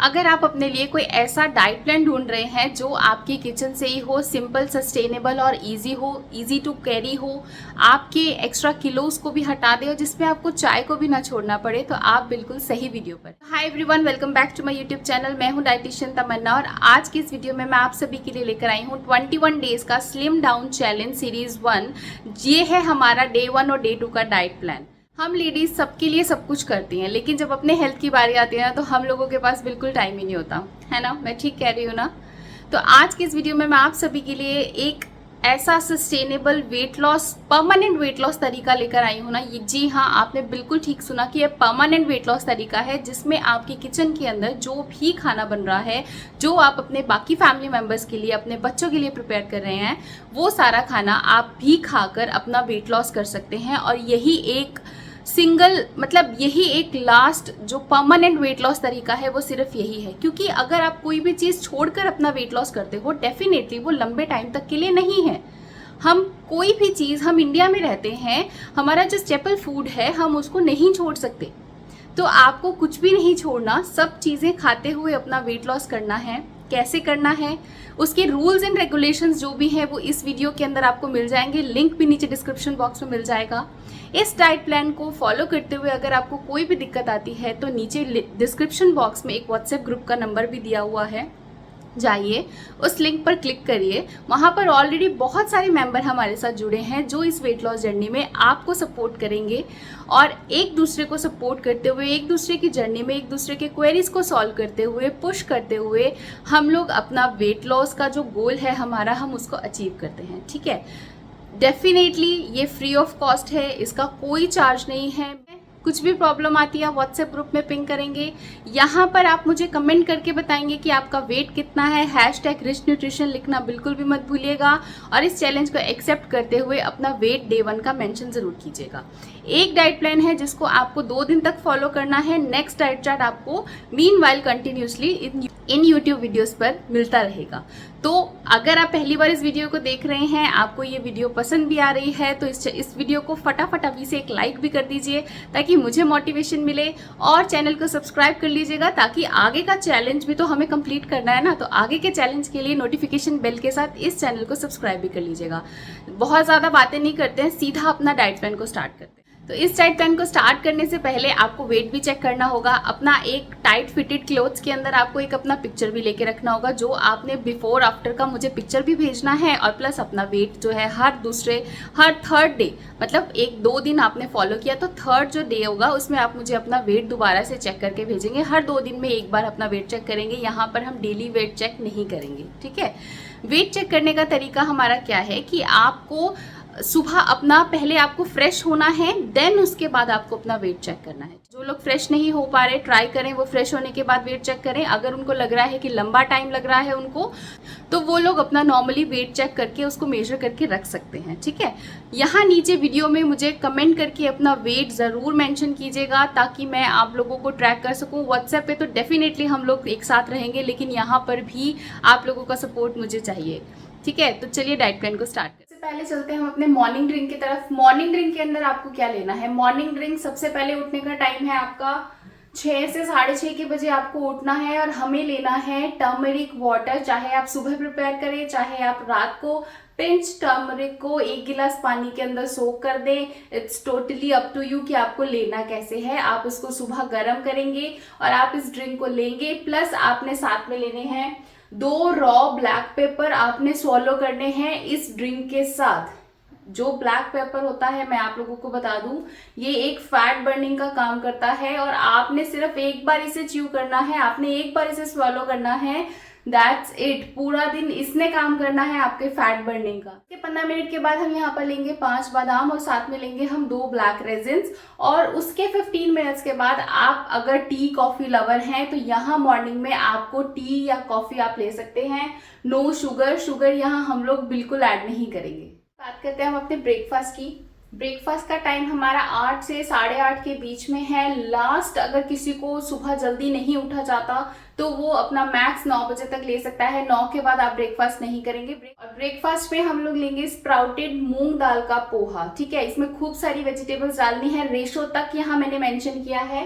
अगर आप अपने लिए कोई ऐसा डाइट प्लान ढूंढ रहे हैं जो आपकी किचन से ही हो, सिंपल, सस्टेनेबल और इजी हो, इजी टू कैरी हो, आपके एक्स्ट्रा किलोज को भी हटा दे और जिसमें आपको चाय को भी ना छोड़ना पड़े, तो आप बिल्कुल सही वीडियो पर। Hi everyone, welcome back to my YouTube channel. मैं हूं डाइटिशियन तमन्ना और आज की इस वीडियो में मैं आप सभी के लिए लेकर आई हूं 21 डेज का स्लिम डाउन चैलेंज सीरीज 1। ये है हमारा डे 1 और डे 2 का डाइट प्लान। हम लेडीज सबके लिए सब कुछ करती हैं, लेकिन जब अपने हेल्थ की बारी आती है ना, तो हम लोगों के पास बिल्कुल टाइम ही नहीं होता है ना। मैं ठीक कह रही हूँ ना। तो आज की इस वीडियो में मैं आप सभी के लिए एक ऐसा sustainable weight loss, permanent weight loss तरीका लेकर आई हूँ ना। ये जी हाँ, आपने बिल्कुल ठीक सुना कि ये परमानेंट वेट लॉस तरीका है जिसमें आपकी किचन के अंदर जो भी खाना बन रहा है, जो आप अपने बाकी फैमिली मेंबर्स के लिए, अपने बच्चों के लिए प्रिपेयर कर रहे हैं, वो सारा खाना आप भी खाकर अपना वेट लॉस कर सकते हैं। और यही एक सिंगल, मतलब यही एक लास्ट जो परमानेंट वेट लॉस तरीका है, वो सिर्फ यही है। क्योंकि अगर आप कोई भी चीज़ छोड़कर अपना वेट लॉस करते हो, डेफिनेटली वो लंबे टाइम तक के लिए नहीं है। हम कोई भी चीज़, हम इंडिया में रहते हैं, हमारा जो स्टेपल फूड है हम उसको नहीं छोड़ सकते। तो आपको कुछ भी नहीं छोड़ना, सब चीज़ें खाते हुए अपना वेट लॉस करना है। कैसे करना है, उसके रूल्स एंड रेगुलेशंस जो भी हैं वो इस वीडियो के अंदर आपको मिल जाएंगे। लिंक भी नीचे डिस्क्रिप्शन बॉक्स में मिल जाएगा। इस डाइट प्लान को फॉलो करते हुए अगर आपको कोई भी दिक्कत आती है तो नीचे डिस्क्रिप्शन बॉक्स में एक व्हाट्सएप ग्रुप का नंबर भी दिया हुआ है, जाइए उस लिंक पर क्लिक करिए। वहाँ पर ऑलरेडी बहुत सारे मेंबर हमारे साथ जुड़े हैं जो इस वेट लॉस जर्नी में आपको सपोर्ट करेंगे। और एक दूसरे को सपोर्ट करते हुए, एक दूसरे की जर्नी में एक दूसरे के क्वेरीज को सॉल्व करते हुए, पुश करते हुए हम लोग अपना वेट लॉस का जो गोल है हमारा, हम उसको अचीव करते हैं। ठीक है, डेफिनेटली ये फ्री ऑफ कॉस्ट है, इसका कोई चार्ज नहीं है। कुछ भी प्रॉब्लम आती है व्हाट्सएप ग्रुप में पिंग करेंगे। यहाँ पर आप मुझे कमेंट करके बताएंगे कि आपका वेट कितना है। हैशटैग रिच न्यूट्रिशन लिखना बिल्कुल भी मत भूलिएगा। और इस चैलेंज को एक्सेप्ट करते हुए अपना वेट डे 1 का मेंशन जरूर कीजिएगा। एक डाइट प्लान है जिसको आपको 2 दिन तक फॉलो करना है। नेक्स्ट डाइट चार्ट आपको meanwhile continuously in YouTube videos पर मिलता रहेगा। तो अगर आप पहली बार इस वीडियो को देख रहे हैं, आपको ये वीडियो पसंद भी आ रही है, तो इस वीडियो को फटाफट अभी से एक लाइक भी कर दीजिए ताकि मुझे मोटिवेशन मिले। और चैनल को सब्सक्राइब कर लीजिएगा ताकि आगे का चैलेंज भी तो हमें कंप्लीट करना है ना। तो आगे के चैलेंज के लिए नोटिफिकेशन बेल के साथ इस चैनल को सब्सक्राइब भी कर लीजिएगा। बहुत ज़्यादा बातें नहीं करते हैं, सीधा अपना डाइट प्लान को स्टार्ट करते हैं। तो इस डाइट प्लान को स्टार्ट करने से पहले आपको वेट भी चेक करना होगा। अपना एक टाइट फिटेड क्लोथ्स के अंदर आपको एक अपना पिक्चर भी लेके रखना होगा, जो आपने बिफोर आफ्टर का मुझे पिक्चर भी भेजना है। और प्लस अपना वेट जो है हर थर्ड डे, मतलब 1-2 दिन आपने फॉलो किया तो थर्ड जो डे होगा उसमें आप मुझे अपना वेट दोबारा से चेक करके भेजेंगे। हर 2 दिन में एक बार अपना वेट चेक करेंगे। यहाँ पर हम डेली वेट चेक नहीं करेंगे। ठीक है, वेट चेक करने का तरीका हमारा क्या है कि आपको सुबह अपना, पहले आपको फ्रेश होना है, देन उसके बाद आपको अपना वेट चेक करना है। जो लोग फ्रेश नहीं हो पा रहे, ट्राई करें वो फ्रेश होने के बाद वेट चेक करें। अगर उनको लग रहा है कि लंबा टाइम लग रहा है उनको, तो वो लोग अपना नॉर्मली वेट चेक करके उसको मेजर करके रख सकते हैं। ठीक है, यहाँ नीचे वीडियो में मुझे कमेंट करके अपना वेट ज़रूर मेंशन कीजिएगा ताकि मैं आप लोगों को ट्रैक कर सकूँ। व्हाट्सएप पे तो डेफिनेटली हम लोग एक साथ रहेंगे, लेकिन यहाँ पर भी आप लोगों का सपोर्ट मुझे चाहिए। ठीक है, तो चलिए डाइट प्लान को स्टार्ट करें। सबसे पहले चलते हैं हम अपने मॉर्निंग ड्रिंक की तरफ। मॉर्निंग ड्रिंक के अंदर आपको क्या लेना है? मॉर्निंग ड्रिंक, सबसे पहले उठने का टाइम है आपका 6 से 6:30 के बजे आपको उठना है और हमें लेना है टर्मरिक वाटर। चाहे आप सुबह प्रिपेयर करें, चाहे आप रात को पिंच टर्मरिक को 1 गिलास पानी के अंदर सोक कर दें। It's totally up to you कि आपको लेना कैसे है। आप इसको सुबह गर्म करेंगे और आप इस ड्रिंक को लेंगे। प्लस आपने साथ में लेने हैं 2 रॉ ब्लैक पेपर, आपने स्वॉलो करने हैं इस ड्रिंक के साथ। जो ब्लैक पेपर होता है, मैं आप लोगों को बता दूं, ये एक फैट बर्निंग का काम करता है और आपने सिर्फ एक बार इसे च्यू करना है, आपने एक बार इसे स्वॉलो करना है। दैट्स इट, पूरा दिन इसने काम करना है आपके फैट बर्निंग का। 15 मिनट के बाद हम यहाँ पर लेंगे 5 बादाम और साथ में लेंगे हम 2 ब्लैक रेजिन्स। और उसके 15 मिनट्स के बाद आप अगर टी कॉफी लवर हैं तो यहाँ मॉर्निंग में आपको टी या कॉफी आप ले सकते हैं। नो शुगर, शुगर यहाँ हम लोग बिल्कुल ऐड नहीं करेंगे। बात करते हैं हम अपने ब्रेकफास्ट की। ब्रेकफास्ट का टाइम हमारा 8 से 8:30 के बीच में है। लास्ट, अगर किसी को सुबह जल्दी नहीं उठा जाता तो वो अपना मैक्स 9 बजे तक ले सकता है। 9 के बाद आप ब्रेकफास्ट नहीं करेंगे। और ब्रेकफास्ट में हम लोग लेंगे स्प्राउटेड मूंग दाल का पोहा। ठीक है, इसमें खूब सारी वेजिटेबल्स डालनी है। रेशो तक यहाँ मैंने मेंशन किया है।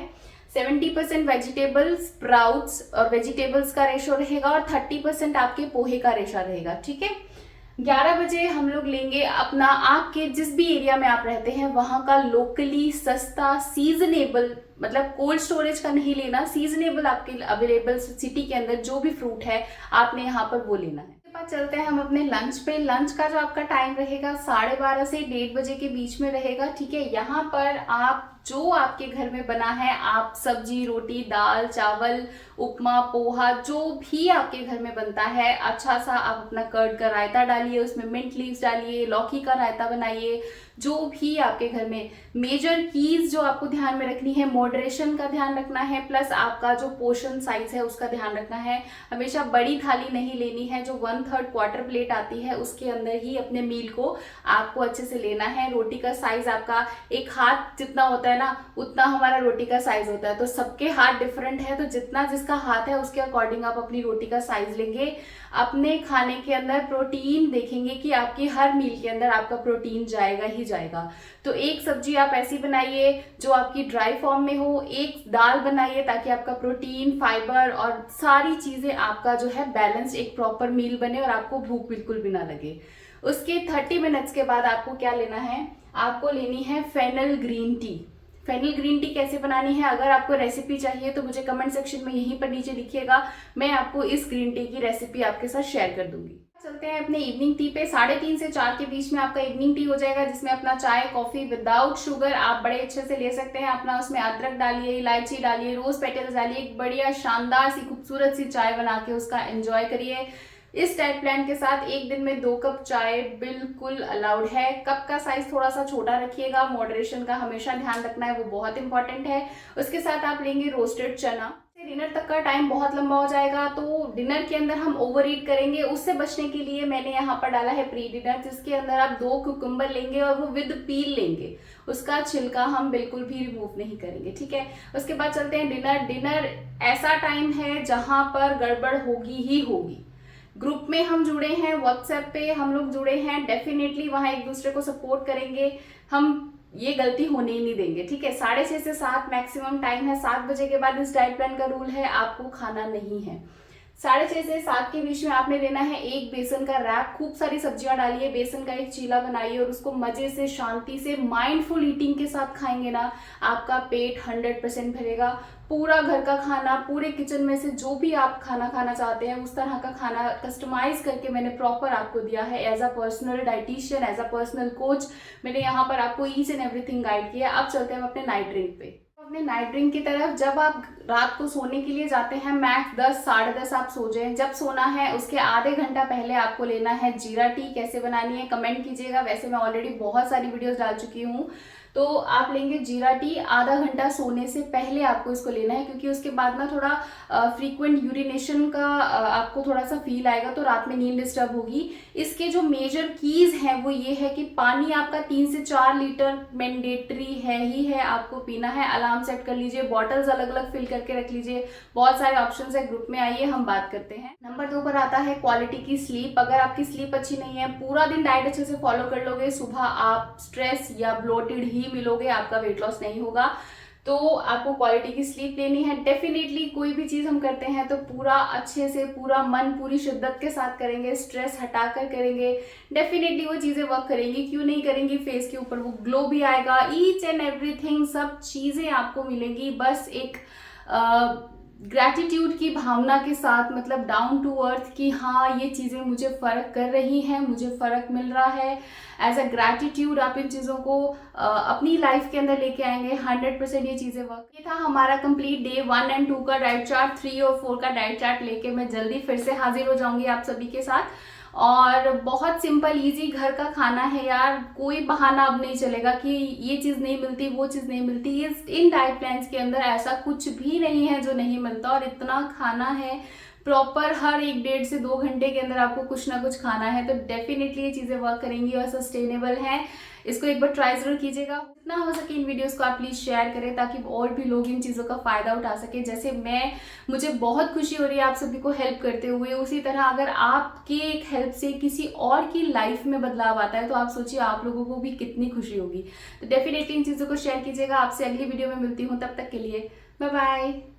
70% वेजिटेबल्स, स्प्राउट्स और वेजिटेबल्स का रेशो रहेगा और 30% आपके पोहे का रेशो रहेगा। ठीक है, 11 बजे हम लोग लेंगे अपना, आपके जिस भी एरिया में आप रहते हैं वहां का लोकली सस्ता सीजनेबल, मतलब कोल्ड स्टोरेज का नहीं लेना, सीजनेबल आपके अवेलेबल सिटी के अंदर जो भी फ्रूट है आपने यहाँ पर वो लेना है। उसके बाद चलते हैं हम अपने लंच पे। लंच का जो आपका टाइम रहेगा 12:30 से 1:30 बजे के बीच में रहेगा। ठीक है, यहाँ पर आप जो आपके घर में बना है, आप सब्जी, रोटी, दाल, चावल, उपमा, पोहा, जो भी आपके घर में बनता है, अच्छा सा आप अपना कर्ड का रायता डालिए, उसमें मिंट लीव्स डालिए, लौकी का रायता बनाइए, जो भी आपके घर में। मेजर कीज जो आपको ध्यान में रखनी है, मॉडरेशन का ध्यान रखना है, प्लस आपका जो पोर्शन साइज है उसका ध्यान रखना है। हमेशा बड़ी थाली नहीं लेनी है, जो 1/3 क्वार्टर प्लेट आती है उसके अंदर ही अपने मील को आपको अच्छे से लेना है। रोटी का साइज आपका एक हाथ जितना होता है ना, उतना हमारा रोटी का साइज होता है, तो सबके हाथ डिफरेंट है, तो जितना जिसका हाथ है उसके अकॉर्डिंग आप अपनी रोटी का साइज लेंगे। अपने खाने के अंदर प्रोटीन देखेंगे कि आपकी हर मील के अंदर आपका प्रोटीन जाएगा ही जाएगा। तो एक सब्जी आप ऐसी बनाइए जो आपकी ड्राई फॉर्म में हो, एक दाल बनाइए ताकि आपका प्रोटीन, फाइबर और सारी चीजें आपका जो है बैलेंस एक प्रॉपर मील बने और आपको भूख बिल्कुल भी ना लगे। उसके 30 मिनट्स के बाद आपको क्या लेना है, आपको लेनी है fennel green tea. Fennel green tea कैसे बनानी है, अगर आपको रेसिपी चाहिए तो मुझे कमेंट सेक्शन में यहीं पर नीचे लिखिएगा, मैं आपको इस ग्रीन टी की रेसिपी आपके साथ शेयर कर दूंगी। चलते हैं अपने इवनिंग टी पे। 3:30 से 4 के बीच में आपका इवनिंग टी हो जाएगा, जिसमें अपना चाय, कॉफी विदाउट शुगर आप बड़े अच्छे से ले सकते हैं। अपना उसमें अदरक डालिए, इलायची डालिए, रोज पेटल्स डालिए, एक बढ़िया शानदार सी खूबसूरत सी चाय बना के उसका एंजॉय करिए। इस डाइट प्लान के साथ एक दिन में 2 कप चाय बिल्कुल अलाउड है। कप का साइज थोड़ा सा छोटा रखिएगा, मॉडरेशन का हमेशा ध्यान रखना है, वो बहुत इंपॉर्टेंट है। उसके साथ आप लेंगे रोस्टेड चना। डिनर तक का टाइम बहुत लंबा हो जाएगा, तो डिनर के अंदर हम ओवर ईट करेंगे। उससे बचने के लिए मैंने यहाँ पर डाला है प्री डिनर, जिसके अंदर आप 2 कुकुम्बर लेंगे और वो विद पील लेंगे, उसका छिलका हम बिल्कुल भी रिमूव नहीं करेंगे। ठीक है, उसके बाद चलते हैं डिनर। डिनर ऐसा टाइम है जहां पर गड़बड़ होगी ही होगी। ग्रुप में हम जुड़े हैं, व्हाट्सएप पे हम लोग जुड़े हैं, डेफिनेटली वहां एक दूसरे को सपोर्ट करेंगे, हम ये गलती होने ही नहीं देंगे। ठीक है, 6:30 से 7 मैक्सिमम टाइम है। 7 बजे के बाद इस डाइट प्लान का रूल है, आपको खाना नहीं है। 6:30 से 7 के बीच में आपने लेना है एक बेसन का रैप। खूब सारी सब्जियां डालिए, बेसन का एक चीला बनाइए और उसको मजे से, शांति से, माइंडफुल ईटिंग के साथ खाएंगे ना, आपका पेट 100% भरेगा। पूरा घर का खाना, पूरे किचन में से जो भी आप खाना खाना चाहते हैं उस तरह का खाना कस्टमाइज करके मैंने प्रॉपर आपको दिया है। As a personal dietitian, as a personal coach, मैंने यहाँ पर आपको ईच एंड एवरीथिंग गाइड किया। अब चलते हैं अपने नाइट ड्रिंक पे। अपने नाइट ड्रिंक की तरफ, जब आप रात को सोने के लिए जाते हैं, मैक्स 10, 10:30 आप सो जाएं। जब सोना है उसके आधे घंटा पहले आपको लेना है जीरा टी। कैसे बनानी है कमेंट कीजिएगा, वैसे मैं ऑलरेडी बहुत सारी वीडियोस डाल चुकी हूँ। तो आप लेंगे जीरा टी, आधा घंटा सोने से पहले आपको इसको लेना है, क्योंकि उसके बाद ना थोड़ा फ्रीक्वेंट यूरिनेशन का आपको थोड़ा सा फील आएगा, तो रात में नींद डिस्टर्ब होगी। इसके जो मेजर कीज हैं वो ये है कि पानी आपका 3 से 4 लीटर मैंडेटरी है ही है, आपको पीना है। अलार्म सेट कर लीजिए, बॉटल्स अलग अलग फिल करके रख लीजिए, बहुत सारे ऑप्शंस है। ग्रुप में आइए, हम बात करते हैं। नंबर 2 पर आता है क्वालिटी की स्लीप। अगर आपकी स्लीप अच्छी नहीं है, पूरा दिन डाइट अच्छे से फॉलो कर लोगे, सुबह आप स्ट्रेस या ब्लोटेड ही मिलोगे, आपका वेट लॉस नहीं होगा। तो आपको क्वालिटी की स्लीप लेनी है। डेफिनेटली कोई भी चीज हम करते हैं तो पूरा अच्छे से, पूरा मन, पूरी शिद्दत के साथ करेंगे, स्ट्रेस हटाकर करेंगे, डेफिनेटली वो चीजें वर्क करेंगी। क्यों नहीं करेंगी, फेस के ऊपर वो ग्लो भी आएगा, ईच एंड एवरीथिंग, सब चीजें आपको मिलेंगी। बस एक ग्रैटिट्यूड की भावना के साथ, मतलब डाउन टू अर्थ की, हाँ ये चीज़ें मुझे फ़र्क कर रही हैं, मुझे फ़र्क मिल रहा है। एज अ ग्रैटिट्यूड आप इन चीज़ों को अपनी लाइफ के अंदर लेके आएंगे, 100% ये चीज़ें वर्क। ये था हमारा कंप्लीट डे 1 और 2 का डाइट चार्ट। 3 और 4 का डाइट चार्ट लेके मैं जल्दी फिर से हाजिर हो जाऊंगी आप सभी के साथ। और बहुत सिंपल इजी घर का खाना है यार, कोई बहाना अब नहीं चलेगा कि ये चीज़ नहीं मिलती, वो चीज़ नहीं मिलती। ये इन डाइट प्लान्स के अंदर ऐसा कुछ भी नहीं है जो नहीं मिलता, और इतना खाना है प्रॉपर, हर 1 से 2 घंटे के अंदर आपको कुछ ना कुछ खाना है। तो डेफिनेटली ये चीज़ें वर्क करेंगी और सस्टेनेबल हैं। इसको एक बार ट्राई जरूर कीजिएगा। जितना हो सके इन वीडियोस को आप प्लीज शेयर करें, ताकि और भी लोग इन चीज़ों का फायदा उठा सके। जैसे मुझे बहुत खुशी हो रही है आप सभी को हेल्प करते हुए, उसी तरह अगर आपके एक हेल्प से किसी और की लाइफ में बदलाव आता है तो आप सोचिए आप लोगों को भी कितनी खुशी होगी। तो डेफिनेटली इन चीज़ों को शेयर कीजिएगा। आपसे अगली वीडियो में मिलती हूँ, तब तक के लिए बाय बाय।